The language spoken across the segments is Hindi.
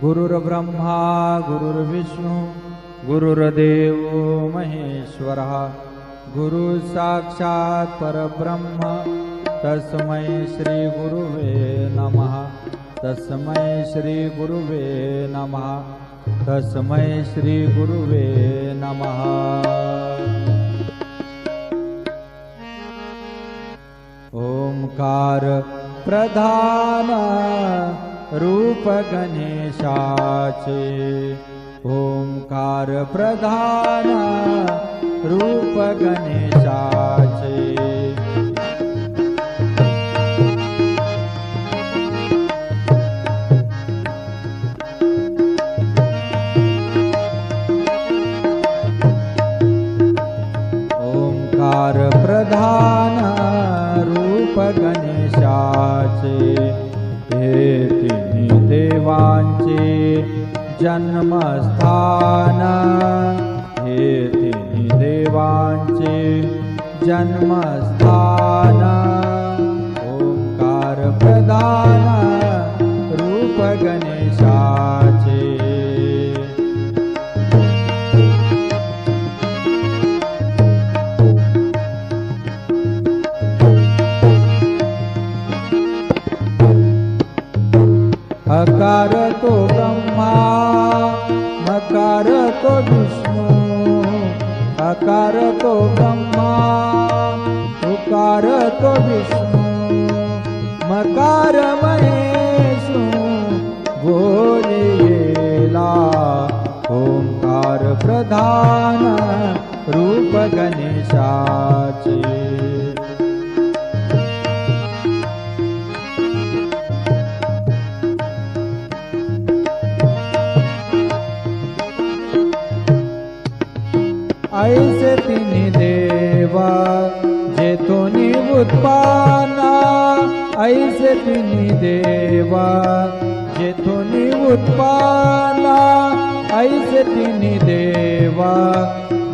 गुरुर्ब्रह्मा गुरुर्विष्णु गुरुर्देवो महेश्वरः गुरु साक्षात् परब्रह्म तस्मै श्री गुरुवे नमः तस्मै श्री गुरुवे नमः तस्मै श्री गुरुवे नमः। ओंकार प्रधान रूप गणेशाचे ओंकार प्रधान रूप गणेशाचे ओंकार प्रधान रूप गणेशाचे हे तिन्ही देवांचे जन्मस्थान हे तिन्ही देवांचे जन्मस्थान ओंकार प्रधान रूप गणेशाचे अकार तो ब्रह्मा मकार तो विष्णु अकार तो ब्रह्मा उकार तो विष्णु मकार महेशु बोलिएला ओंकार प्रधान रूप गणेशाचे ऐसे तिन्ही देवा जेथोनी उत्पन्न ऐसे तिन्ही देवा जेथोनी उत्पन्न ऐसे तिन्ही देवा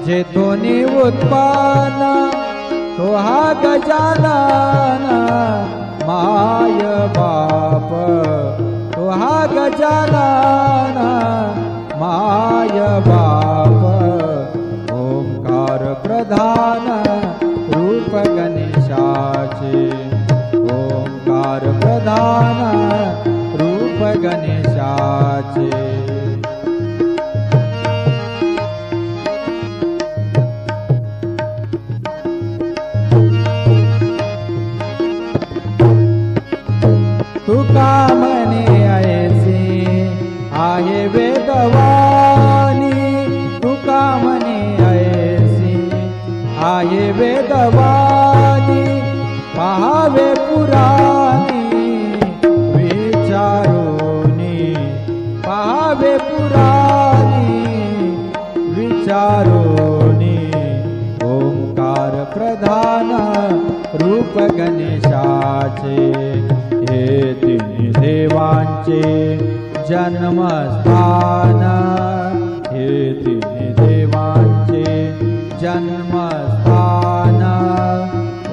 जेथोनी उत्पन्न तो हा गजानन माय बाप तो हा गजानन माय बाप ओंकार प्रधान रूप गणेशाचे ओंकार प्रधान रूप गणेशाचे तुका म्हणे ऐसे आहे वेदवाणी तुका म्हणे आये वेदवाणी पहावे पुराणी विचारोनी पहावे पुराणी विचारोनी ओंकार प्रधान रूप गणेशाचे हे तिन्ही देवांचे जन्मस्थान हे तिन्ही देवांचे जन्मस्थान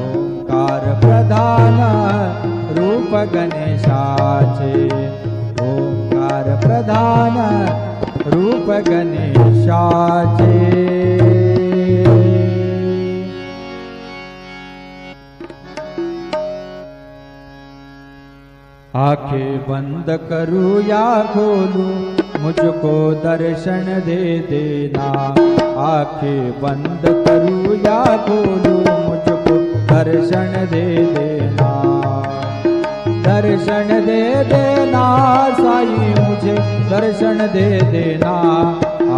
ओंकार प्रधान रूप गणेशाचे ओंकार प्रधान रूप गणेशाचे। आंखें बंद करूँ या खोलूं मुझको दर्शन दे देना आंखें बंद करूँ या खोलूं मुझको दर्शन दे देना दर्शन दे देना साईं मुझे दर्शन दे देना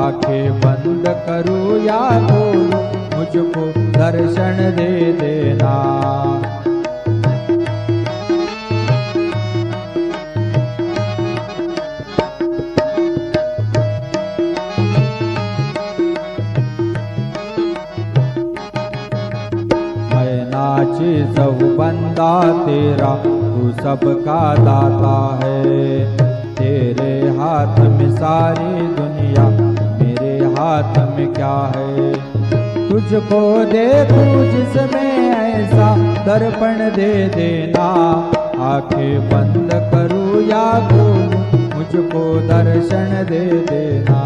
आंखें बंद करूँ या खोलूं मुझको दर्शन दे देना सब बंदा तेरा तू सबका दाता है तेरे हाथ में सारी दुनिया मेरे हाथ में क्या है तुझको देखूं जिसमें ऐसा दर्पण दे देना आंखें बंद करूं या खोलूं मुझ मुझको दर्शन दे देना।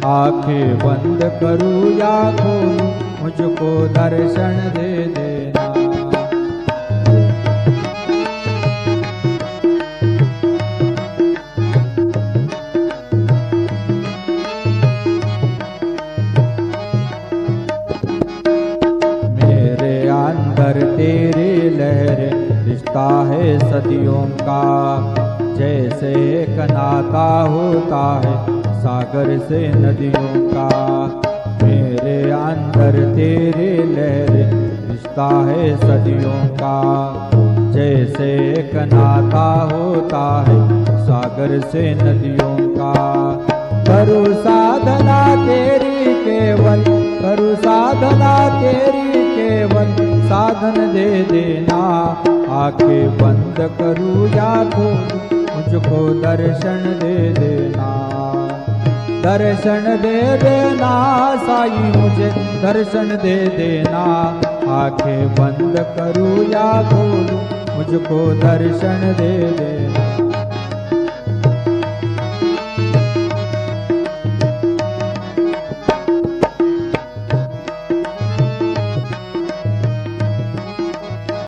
आंखें बंद करूँ या खोलूं, मुझको दर्शन दे देना। मेरे अंदर तेरी लहरें, रिश्ता है सदियों का, जैसे एक नाता होता है सागर से नदियों का। मेरे अंदर तेरी लहरें, रिश्ता है सदियों का, जैसे एक नाता होता है सागर से नदियों का। करूँ साधना तेरी केवल, करूँ साधना तेरी केवल, साधन दे देना। आंखें बंद करूँ या खोलूं, मुझको दर्शन दे देना। दर्शन दे देना साईं, मुझे दर्शन दे देना। आंखें बंद करूँ या खोलूं, मुझको दर्शन दे देना।